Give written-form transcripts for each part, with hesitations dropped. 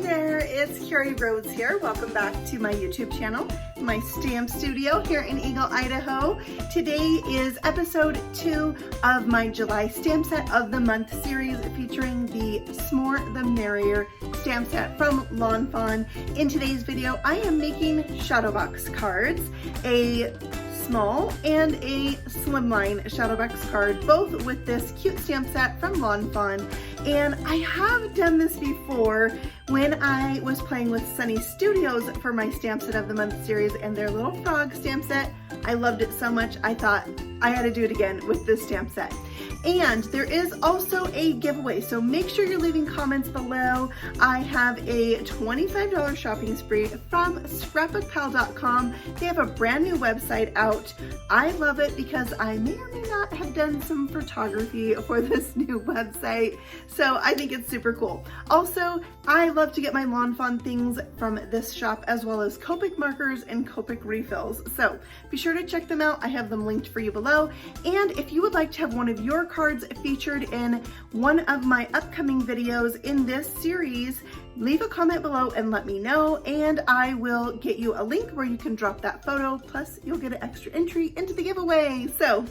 there, it's Carrie Rhodes here. Welcome back to my YouTube channel, my stamp studio here in Eagle, Idaho. Today is episode 2 of my July stamp set of the month series featuring the S'more the Merrier stamp set from Lawn Fawn. In today's video, I am making shadow box cards, a small and a slimline shadow box card, both with this cute stamp set from Lawn Fawn. And I have done this before when I was playing with Sunny Studios for my stamp set of the month series and their little frog stamp set. I loved it so much I thought I had to do it again with this stamp set. And there is also a giveaway, so make sure you're leaving comments below. I have a $25 shopping spree from scrapbookpal.com. They have a brand new website out. I love it because I may or may not have done some photography for this new website, so I think it's super cool. Also, I love to get my Lawn Fawn things from this shop, as well as Copic Markers and Copic refills, so be sure to check them out. I have them linked for you below. And if you would like to have one of your cards featured in one of my upcoming videos in this series, leave a comment below and let me know, and I will get you a link where you can drop that photo, plus you'll get an extra entry into the giveaway. So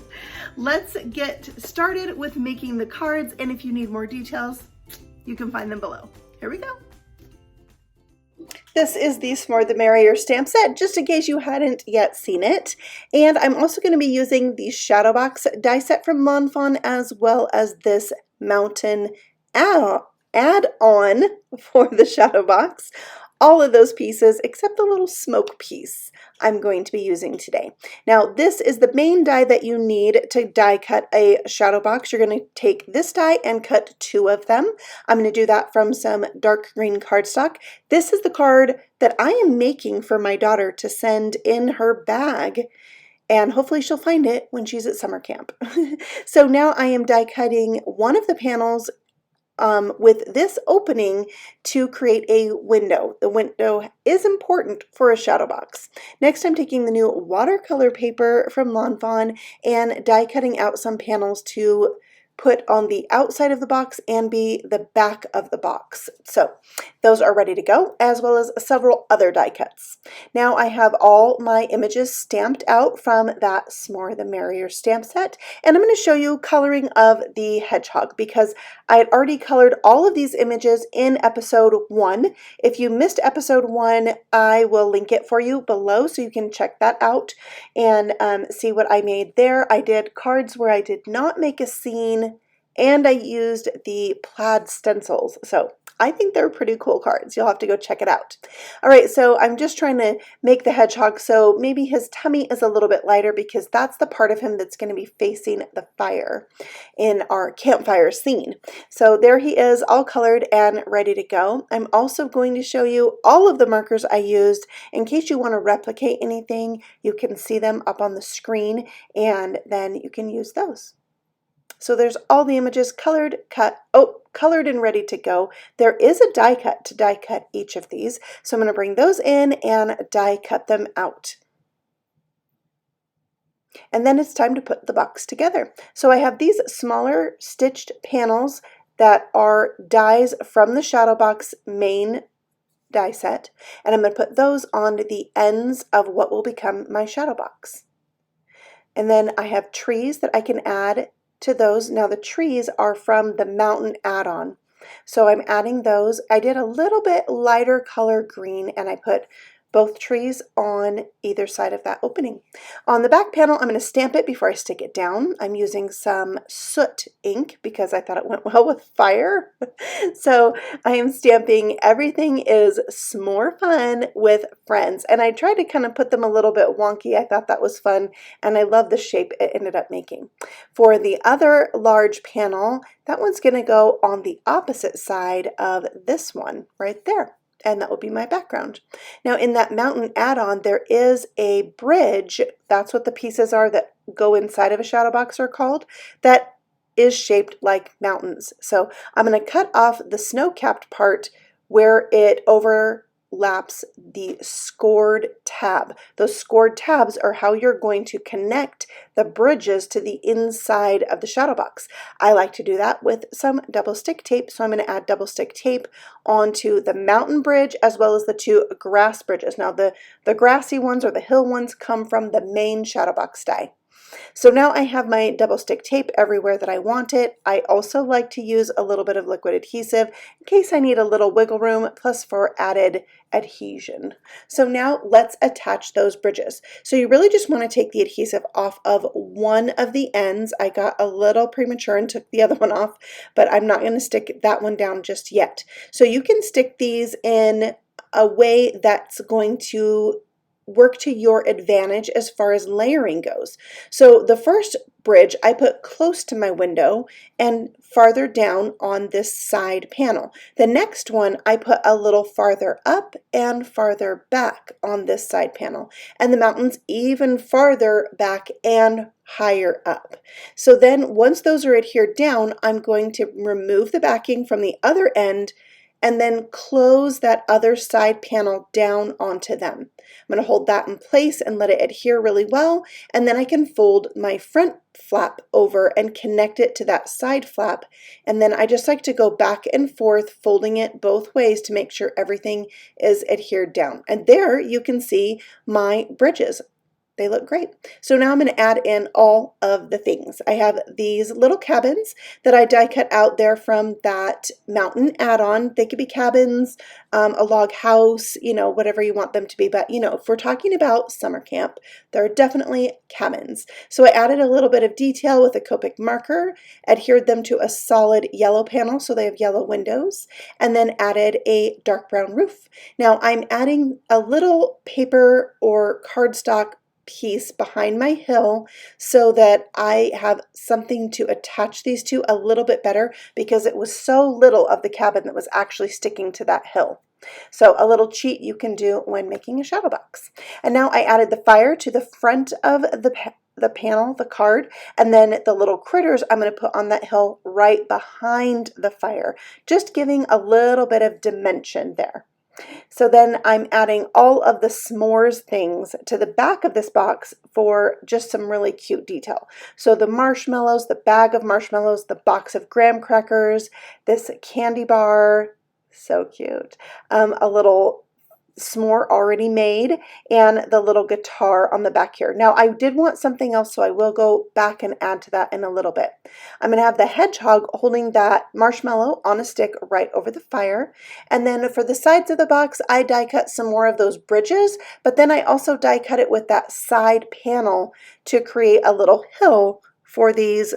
let's get started with making the cards, and if you need more details, you can find them below. Here we go. This is the S'more the Merrier stamp set, just in case you hadn't yet seen it. And I'm also going to be using the shadow box die set from Lawn Fawn, as well as this mountain add-on for the shadow box. All of those pieces except the little smoke piece I'm going to be using today. Now, this is the main die that you need to die cut a shadow box. You're going to take this die and cut 2 of them. I'm going to do that from some dark green cardstock. This is the card that I am making for my daughter to send in her bag, and hopefully she'll find it when she's at summer camp. So now I am die cutting one of the panels with this opening to create a window. The window is important for a shadow box. Next, I'm taking the new watercolor paper from Lawn Fawn and die cutting out some panels to put on the outside of the box and be the back of the box. So those are ready to go, as well as several other die cuts. Now I have all my images stamped out from that S'more the Merrier stamp set, and I'm going to show you coloring of the hedgehog because I had already colored all of these images in episode 1. If you missed episode 1, I will link it for you below so you can check that out and see what I made there. I did cards where I did not make a scene, and I used the Plaid stencils. So I think they're pretty cool cards. You'll have to go check it out. All right, so I'm just trying to make the hedgehog so maybe his tummy is a little bit lighter because that's the part of him that's going to be facing the fire in our campfire scene. So there he is, all colored and ready to go. I'm also going to show you all of the markers I used. In case you want to replicate anything, you can see them up on the screen, and then you can use those. So there's all the images colored, colored and ready to go. There is a die cut to die cut each of these. So I'm going to bring those in and die cut them out. And then it's time to put the box together. So I have these smaller stitched panels that are dies from the shadow box main die set. And I'm going to put those on the ends of what will become my shadow box. And then I have trees that I can add to those. Now the trees are from the mountain add-on, so I'm adding those. I did a little bit lighter color green, and I put both trees on either side of that opening. On the back panel, I'm going to stamp it before I stick it down. I'm using some soot ink because I thought it went well with fire. So I am stamping "Everything is S'more Fun with Friends," and I tried to kind of put them a little bit wonky. I thought that was fun, and I love the shape it ended up making. For the other large panel, that one's going to go on the opposite side of this one right there. And that will be my background. Now in that mountain add-on, there is a bridge. That's what the pieces are that go inside of a shadow box are called. That is shaped like mountains. So I'm going to cut off the snow-capped part where it overlaps the scored tab. Those scored tabs are how you're going to connect the bridges to the inside of the shadow box. I like to do that with some double stick tape, so I'm going to add double stick tape onto the mountain bridge as well as the two grass bridges. Now the grassy ones or the hill ones come from the main shadow box die. So now I have my double stick tape everywhere that I want it. I also like to use a little bit of liquid adhesive in case I need a little wiggle room, plus for added adhesion. So now let's attach those bridges. So you really just want to take the adhesive off of one of the ends. I got a little premature and took the other one off, but I'm not going to stick that one down just yet. So you can stick these in a way that's going to work to your advantage as far as layering goes. So the first bridge I put close to my window and farther down on this side panel. The next one I put a little farther up and farther back on this side panel, and the mountains even farther back and higher up. So then once those are adhered down, I'm going to remove the backing from the other end and then close that other side panel down onto them. I'm going to hold that in place and let it adhere really well, and then I can fold my front flap over and connect it to that side flap, and then I just like to go back and forth folding it both ways to make sure everything is adhered down. And there you can see my bridges. They look great. So now I'm going to add in all of the things. I have these little cabins that I die cut out there from that mountain add-on. They could be cabins, a log house, you know, whatever you want them to be. But, you know, if we're talking about summer camp, there are definitely cabins. So I added a little bit of detail with a Copic marker, adhered them to a solid yellow panel so they have yellow windows, and then added a dark brown roof. Now I'm adding a little paper or cardstock piece behind my hill so that I have something to attach these to a little bit better, because it was so little of the cabin that was actually sticking to that hill. So a little cheat you can do when making a shadow box. And now I added the fire to the front of the panel, the card, and then the little critters I'm going to put on that hill right behind the fire, just giving a little bit of dimension there. So then I'm adding all of the s'mores things to the back of this box for just some really cute detail. So the marshmallows, the bag of marshmallows, the box of graham crackers, this candy bar, so cute, a little s'more already made, and the little guitar on the back here. Now I did want something else, so I will go back and add to that in a little bit. I'm going to have the hedgehog holding that marshmallow on a stick right over the fire, and then for the sides of the box I die cut some more of those bridges, but then I also die cut it with that side panel to create a little hill for these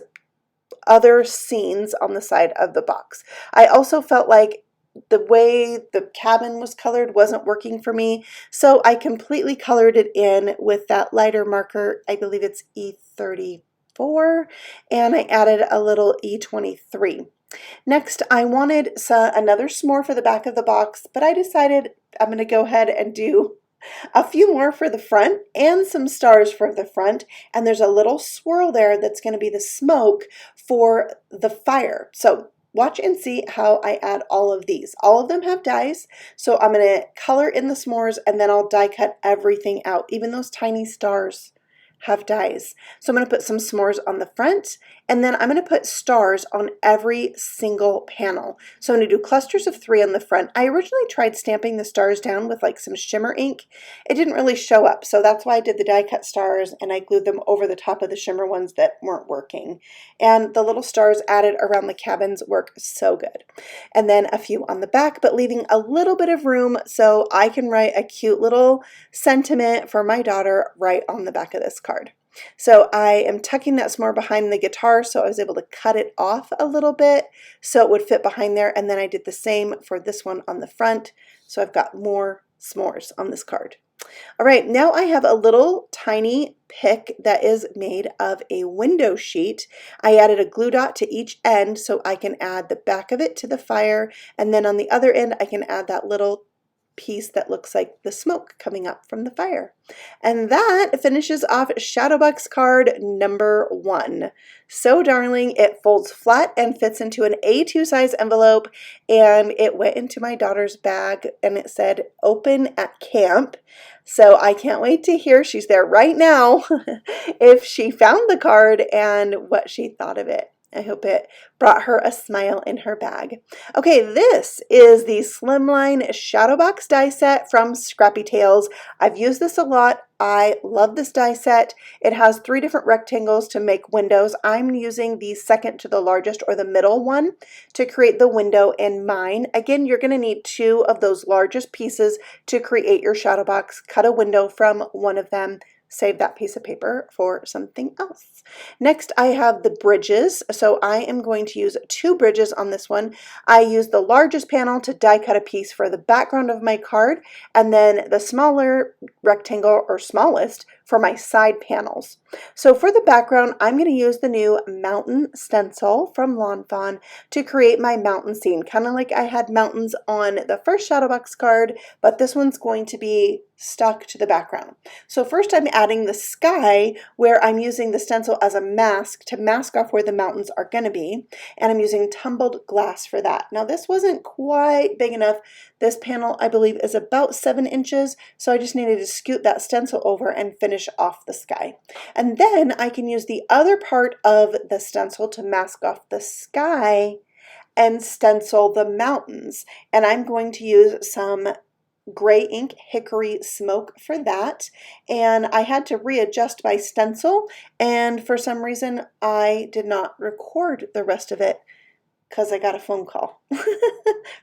other scenes on the side of the box. I also felt like the way the cabin was colored wasn't working for me, so I completely colored it in with that lighter marker. I believe it's E34, and I added a little E23. Next, I wanted another s'more for the back of the box, but I decided I'm going to go ahead and do a few more for the front and some stars for the front, and there's a little swirl there that's going to be the smoke for the fire. So watch and see how I add all of these. All of them have dies, so I'm going to color in the s'mores and then I'll die cut everything out. Even those tiny stars have dies. So I'm going to put some s'mores on the front, and then I'm going to put stars on every single panel. So I'm going to do clusters of 3 on the front. I originally tried stamping the stars down with like some shimmer ink. It didn't really show up, so that's why I did the die cut stars and I glued them over the top of the shimmer ones that weren't working. And the little stars added around the cabins work so good. And then a few on the back, but leaving a little bit of room so I can write a cute little sentiment for my daughter right on the back of this card. So I am tucking that s'more behind the guitar, so I was able to cut it off a little bit so it would fit behind there, and then I did the same for this one on the front, so I've got more s'mores on this card. All right, now I have a little tiny pick that is made of a window sheet. I added a glue dot to each end so I can add the back of it to the fire, and then on the other end I can add that little piece that looks like the smoke coming up from the fire. And that finishes off Shadow Box card number 1. So darling, it folds flat and fits into an A2 size envelope, and it went into my daughter's bag and it said open at camp. So I can't wait to hear, she's there right now, if she found the card and what she thought of it. I hope it brought her a smile in her bag. Okay, this is the Slimline Shadow Box die set from Scrappy Tales. I've used this a lot. I love this die set. It has 3 different rectangles to make windows. I'm using the second to the largest, or the middle one, to create the window in mine. Again, you're going to need 2 of those largest pieces to create your shadow box. Cut a window from one of them. Save that piece of paper for something else. Next, I have the bridges. So I am going to use 2 bridges on this one. I use the largest panel to die cut a piece for the background of my card, and then the smaller rectangle, or smallest, for my side panels. So for the background, I'm going to use the new mountain stencil from Lawn Fawn to create my mountain scene, kind of like I had mountains on the first shadow box card, but this one's going to be stuck to the background. So first I'm adding the sky, where I'm using the stencil as a mask to mask off where the mountains are going to be, and I'm using tumbled glass for that. Now this wasn't quite big enough. This panel, I believe, is about 7 inches, so I just needed to scoot that stencil over and finish off the sky. And then I can use the other part of the stencil to mask off the sky and stencil the mountains. And I'm going to use some gray ink hickory smoke for that, and I had to readjust my stencil, and for some reason I did not record the rest of it because I got a phone call.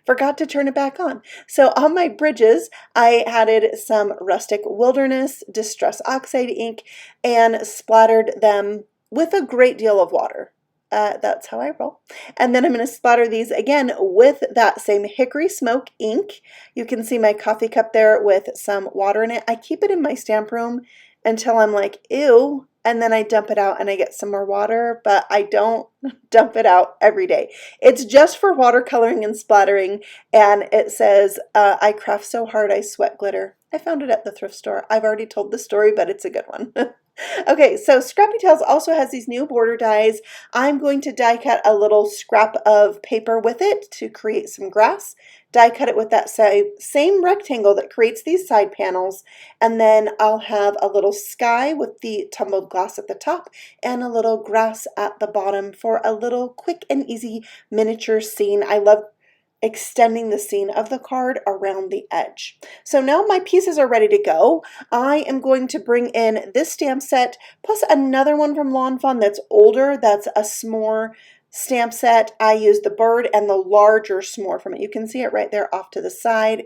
Forgot to turn it back on. So on my bridges, I added some Rustic Wilderness Distress Oxide ink and splattered them with a great deal of water. That's how I roll. And then I'm going to splatter these again with that same hickory smoke ink. You can see my coffee cup there with some water in it. I keep it in my stamp room until I'm like, ew, and then I dump it out and I get some more water, but I don't dump it out every day. It's just for watercoloring and splattering, and it says, I craft so hard I sweat glitter. I found it at the thrift store. I've already told the story, but it's a good one. Okay, so Scrappy Tales also has these new border dies. I'm going to die cut a little scrap of paper with it to create some grass. Die cut it with that same rectangle that creates these side panels, and then I'll have a little sky with the tumbled glass at the top and a little grass at the bottom for a little quick and easy miniature scene. I love extending the scene of the card around the edge. So now my pieces are ready to go. I am going to bring in this stamp set plus another one from Lawn Fawn that's older. That's a S'more stamp set. I use the bird and the larger S'more from it. You can see it right there off to the side.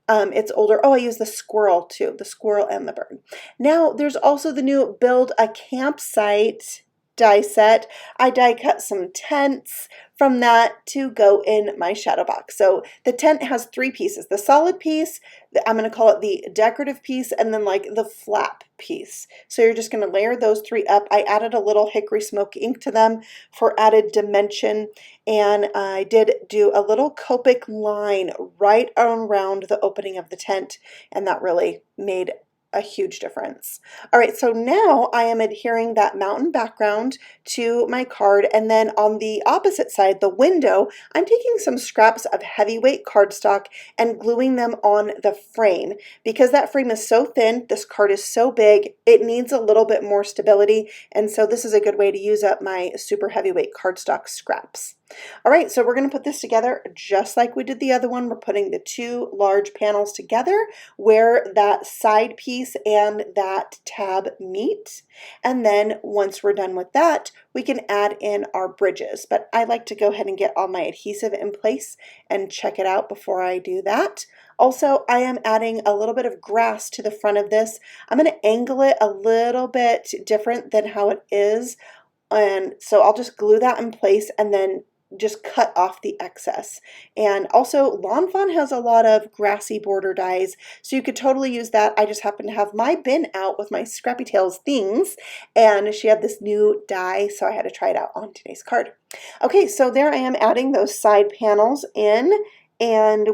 It's older. Oh, I use the squirrel too, the squirrel and the bird. Now there's also the new Build a Campsite die set. I die cut some tents from that to go in my shadow box. So the tent has 3 pieces. The solid piece, I'm going to call it the decorative piece, and then like the flap piece. So you're just going to layer those 3 up. I added a little hickory smoke ink to them for added dimension, and I did do a little Copic line right around the opening of the tent, and that really made a huge difference. All right, so now I am adhering that mountain background to my card, and then on the opposite side, the window, I'm taking some scraps of heavyweight cardstock and gluing them on the frame. Because that frame is so thin, this card is so big, it needs a little bit more stability, and so this is a good way to use up my super heavyweight cardstock scraps. All right, so we're going to put this together just like we did the other one. We're putting the 2 large panels together where that side piece and that tab meet. And then once we're done with that, we can add in our bridges. But I like to go ahead and get all my adhesive in place and check it out before I do that. Also, I am adding a little bit of grass to the front of this. I'm going to angle it a little bit different than how it is. And so I'll just glue that in place and then just cut off the excess. And also Lawn Fawn has a lot of grassy border dies, so you could totally use that. I just happen to have my bin out with my Scrappy Tales things, and she had this new die, so I had to try it out on today's card. Okay, so there I am adding those side panels in, and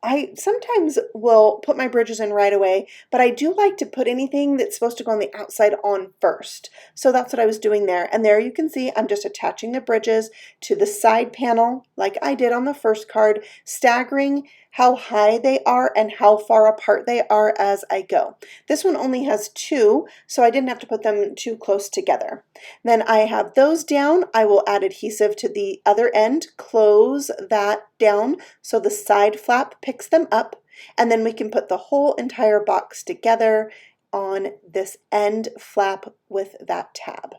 I sometimes will put my bridges in right away, but I do like to put anything that's supposed to go on the outside on first. So that's what I was doing there. And there you can see I'm just attaching the bridges to the side panel like I did on the first card, staggering how high they are and how far apart they are as I go. This one only has 2, so I didn't have to put them too close together. Then I have those down. I will add adhesive to the other end, close that down so the side flap picks them up, and then we can put the whole entire box together on this end flap with that tab.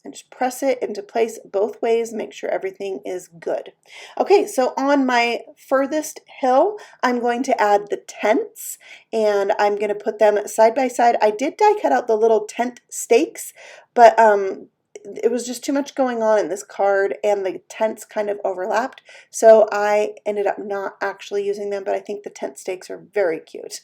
And just press it into place both ways, make sure everything is good. Okay, so on my furthest hill, I'm going to add the tents, and I'm going to put them side by side. I did die cut out the little tent stakes, but it was just too much going on in this card, and the tents kind of overlapped, so I ended up not actually using them, but I think the tent stakes are very cute.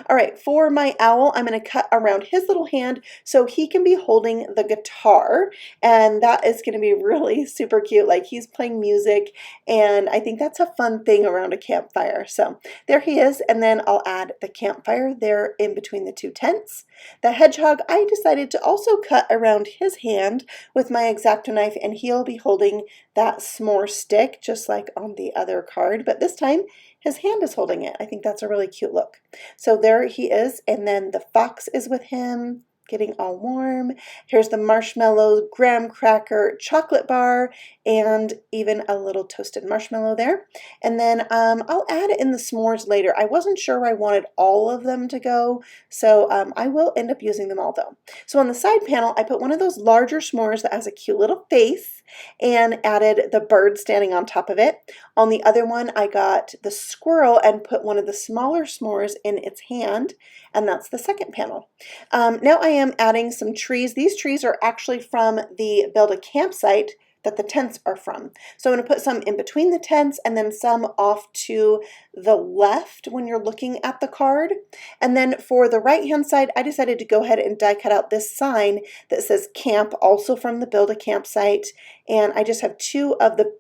All right, for my owl, I'm going to cut around his little hand so he can be holding the guitar, and that is going to be really super cute, like he's playing music, and I think that's a fun thing around a campfire. So there he is, and then I'll add the campfire there in between the 2 tents. The hedgehog, I decided to also cut around his hand with my X-Acto knife, and he'll be holding that s'more stick just like on the other card, but this time his hand is holding it. I think that's a really cute look. So there he is, and then the fox is with him, getting all warm. Here's the marshmallow, graham cracker, chocolate bar, and even a little toasted marshmallow there. And then I'll add in the s'mores later. I wasn't sure I wanted all of them to go, so I will end up using them all though. So on the side panel, I put one of those larger s'mores that has a cute little face and added the bird standing on top of it. On the other one, I got the squirrel and put one of the smaller s'mores in its hand, and that's the second panel. Now I am adding some trees. These trees are actually from the Build a Campsite that the tents are from. So I'm going to put some in between the tents and then some off to the left when you're looking at the card. And then for the right hand side, I decided to go ahead and die cut out this sign that says camp, also from the Build a Campsite. And I just have 2 of the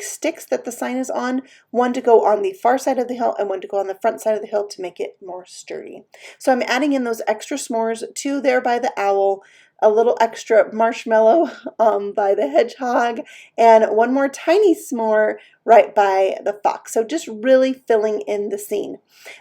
sticks that the sign is on, one to go on the far side of the hill and one to go on the front side of the hill to make it more sturdy. So I'm adding in those extra s'mores, 2 there by the owl, a little extra marshmallow by the hedgehog, and one more tiny s'more right by the fox. So just really filling in the scene.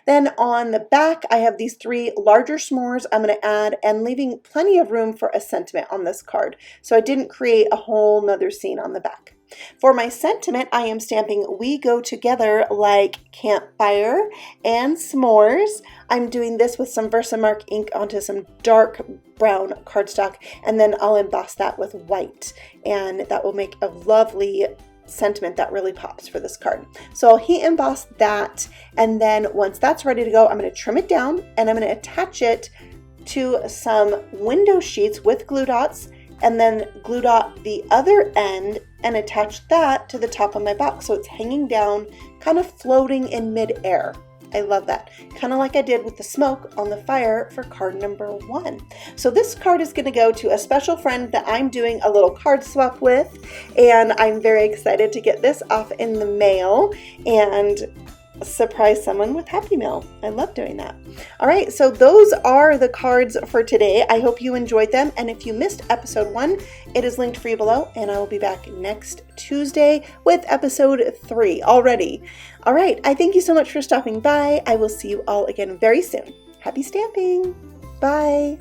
Then on the back, I have these 3 larger s'mores I'm going to add, and leaving plenty of room for a sentiment on this card. So I didn't create a whole nother scene on the back. For my sentiment, I am stamping "We Go Together Like Campfire" and s'mores. I'm doing this with some Versamark ink onto some dark brown cardstock, and then I'll emboss that with white, and that will make a lovely sentiment that really pops for this card. So I'll heat emboss that, and then once that's ready to go, I'm going to trim it down, and I'm going to attach it to some window sheets with glue dots, and then glue dot the other end and attach that to the top of my box so it's hanging down, kind of floating in mid-air. I love that. Kind of like I did with the smoke on the fire for card number 1. So this card is going to go to a special friend that I'm doing a little card swap with, and I'm very excited to get this off in the mail and surprise someone with Happy Mail. I love doing that. All right, so those are the cards for today. I hope you enjoyed them, and if you missed episode 1, it is linked for you below, and I will be back next Tuesday with episode 3 already. All right, I thank you so much for stopping by. I will see you all again very soon. Happy stamping! Bye!